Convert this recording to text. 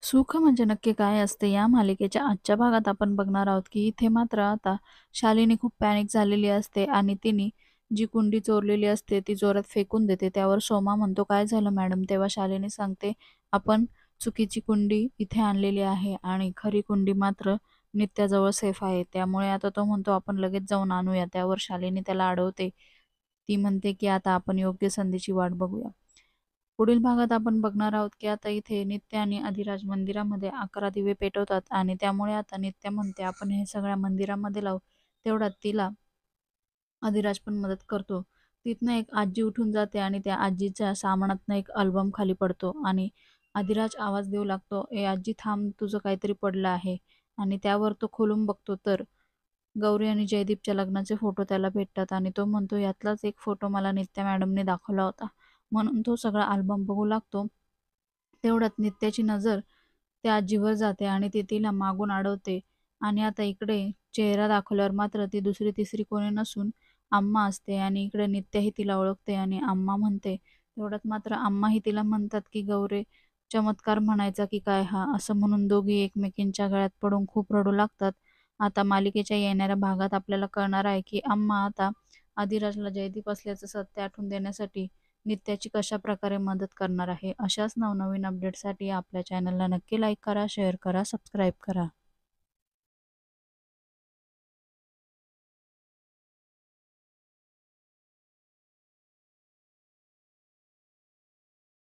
सुख म्हणजे नक्की काय असते? या मालिकेच्या आजच्या भागात आपण बघणार आहोत, की इथे मात्र आता शालिनी खूप पॅनिक झालेली असते आणि तिने जी कुंडी चोरलेली असते ती जोरात फेकून देते. त्यावर सोमा म्हणतो, "काय झालं मॅडम?" तेव्हा शालिनी सांगते, "आपण चुकीची कुंडी इथे आणलेली आहे आणि खरी कुंडी मात्र नित्याजवळ सेफ आहे." त्यामुळे आता तो म्हणतो, "आपण लगेच जाऊन आणूया." त्यावर शालिनी त्याला अडवते. ती म्हणते, की "आता आपण योग्य संधीची वाट बघूया." पुढील भागात आपण बघणार आहोत, की आता इथे नित्या आणि अधिराज मंदिरामध्ये 11 दिवे पेटवतात आणि त्यामुळे आता नित्या म्हणते, "आपण हे सगळ्या मंदिरामध्ये लावू." तेवढ्यात तिला अधिराज पण मदत करतो. तिथनं एक आजी उठून जाते आणि त्या आजीच्या सामानातनं एक अल्बम खाली पडतो आणि अधिराज आवाज देऊ लागतो, "ए आजी थांब, तुझं काहीतरी पडलं आहे." आणि त्यावर तो खोलून बघतो तर गौरी आणि जयदीपच्या लग्नाचे फोटो त्याला भेटतात आणि तो म्हणतो, "यातलाच एक फोटो मला नित्या मॅडमने दाखवला होता." म्हणून तो सगळा अल्बम बघू लागतो. तेवढ्यात नित्याची नजर त्या आजीवर जाते आणि ती तिला मागून अडवते आणि आता इकडे चेहरा दाखवल्यावर मात्र ती दुसरी-तिसरी कोणी नसून अम्मा असते आणि इकडे नित्याही तिला ओळखते आणि अम्मा म्हणते. तेवढ्यात मात्र अम्माही तिला म्हणतात, की "गौरे, चमत्कार म्हणायचा की काय हा?" असं म्हणून दोघी एकमेकींच्या गळ्यात पडून खूप रडू लागतात. आता मालिकेच्या येणाऱ्या भागात आपल्याला कळणार आहे, की अम्मा आता आदिराजला जयदीप असल्याचं सत्य आठवून देण्यासाठी नित्याची कशाप्रकारे मदत करणार आहे. अशाच नवनवीन अपडेटसाठी आपल्या चॅनलला नक्की लाईक करा, शेअर करा, सबस्क्राईब करा.